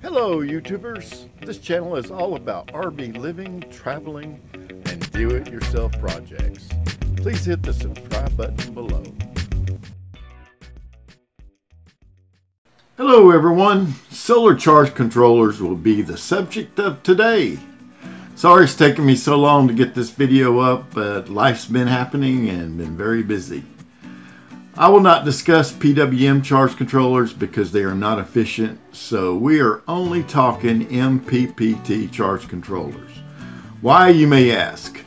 Hello YouTubers, this channel is all about RV living, traveling, and do-it-yourself projects. Please hit the subscribe button below. Hello everyone, solar charge controllers will be the subject of today. Sorry it's taken me so long to get this video up, but life's been happening and been very busy. I will not discuss PWM charge controllers because they are not efficient, so we are only talking MPPT charge controllers. Why, you may ask?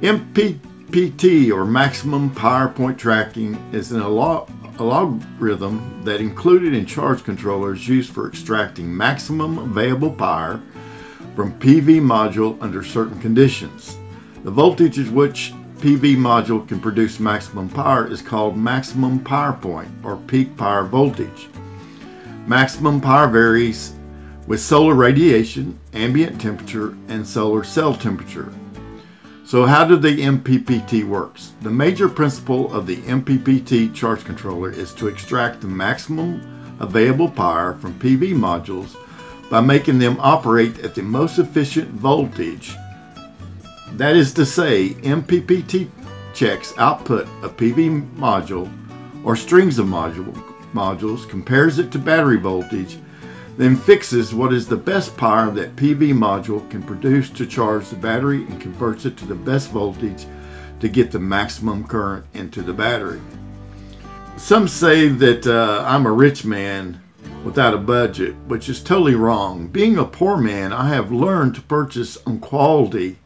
MPPT, or maximum power point tracking, is an algorithm that included in charge controllers used for extracting maximum available power from PV module under certain conditions. The voltage at which PV module can produce maximum power is called maximum power point, or peak power voltage. Maximum power varies with solar radiation, ambient temperature, and solar cell temperature. So how do the MPPT works? The major principle of the MPPT charge controller is to extract the maximum available power from PV modules by making them operate at the most efficient voltage. That is to say, MPPT checks output of PV module or strings of modules, compares it to battery voltage, then fixes what is the best power that PV module can produce to charge the battery and converts it to the best voltage to get the maximum current into the battery. Some say that I'm a rich man without a budget, which is totally wrong. Being a poor man, I have learned to purchase on quality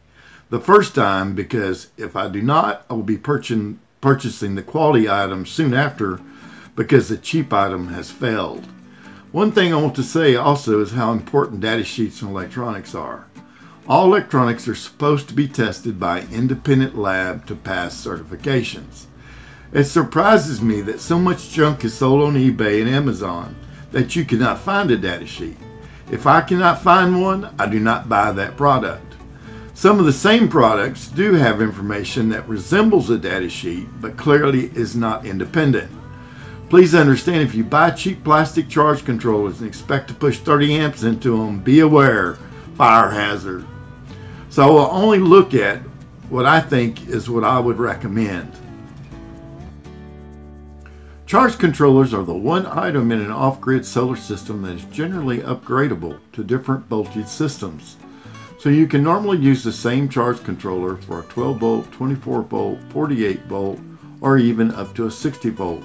the first time, because if I do not, I will be purchasing the quality item soon after because the cheap item has failed. One thing I want to say also is how important data sheets and electronics are. All electronics are supposed to be tested by an independent lab to pass certifications. It surprises me that so much junk is sold on eBay and Amazon that you cannot find a data sheet. If I cannot find one, I do not buy that product. Some of the same products do have information that resembles a data sheet, but clearly is not independent. Please understand, if you buy cheap plastic charge controllers and expect to push 30 amps into them, be aware, fire hazard. So I will only look at what I think is what I would recommend. Charge controllers are the one item in an off-grid solar system that is generally upgradable to different voltage systems. So you can normally use the same charge controller for a 12 volt, 24 volt, 48 volt, or even up to a 60 volt.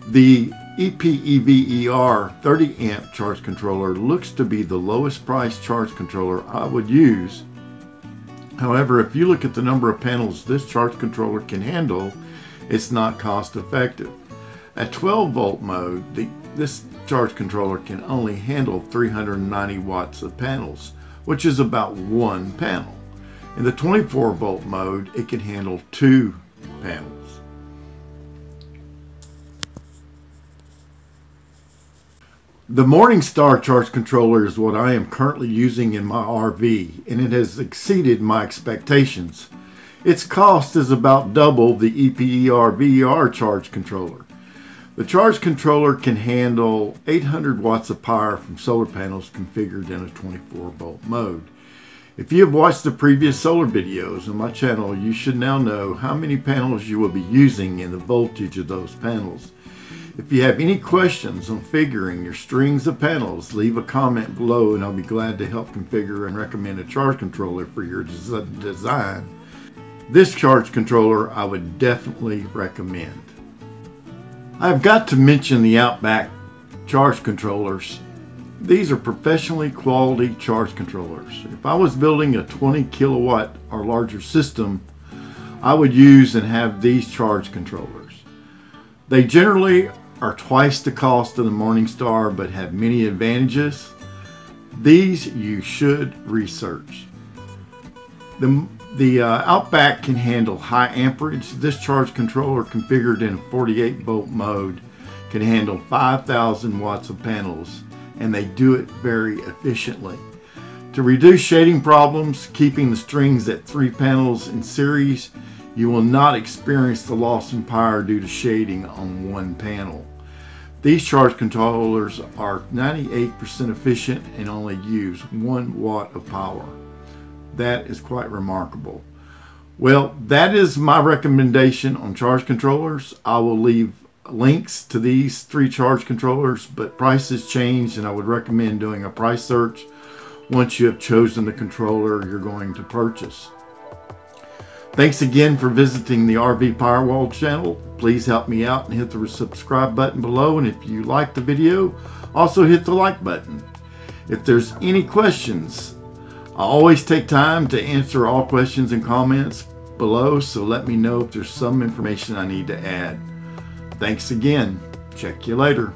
The EPEVER 30 amp charge controller looks to be the lowest price charge controller I would use. However, if you look at the number of panels this charge controller can handle, it's not cost effective. At 12 volt mode, this charge controller can only handle 390 watts of panels, which is about one panel. In the 24 volt mode, it can handle 2 panels. The Morningstar charge controller is what I am currently using in my RV, and it has exceeded my expectations. Its cost is about double the EPEVER charge controller. The charge controller can handle 800 watts of power from solar panels configured in a 24 volt mode. If you have watched the previous solar videos on my channel, you should now know how many panels you will be using and the voltage of those panels. If you have any questions on figuring your strings of panels, leave a comment below and I'll be glad to help configure and recommend a charge controller for your design. This charge controller I would definitely recommend. I've got to mention the Outback charge controllers. These are professionally quality charge controllers. If I was building a 20 kilowatt or larger system, I would use and have these charge controllers. They generally are twice the cost of the Morningstar but have many advantages. These you should research. The Outback can handle high amperage. This charge controller, configured in a 48 volt mode, can handle 5,000 watts of panels, and they do it very efficiently. To reduce shading problems, keeping the strings at 3 panels in series, you will not experience the loss in power due to shading on one panel. These charge controllers are 98% efficient and only use 1 watt of power. That is quite remarkable. Well, that is my recommendation on charge controllers. I will leave links to these 3 charge controllers, but prices change, and I would recommend doing a price search once you have chosen the controller you're going to purchase. Thanks again for visiting the RV-PowerWall channel. Please help me out and hit the subscribe button below, and if you like the video, also hit the like button. If there's any questions, I always take time to answer all questions and comments below, so let me know if there's some information I need to add. Thanks again. Check you later.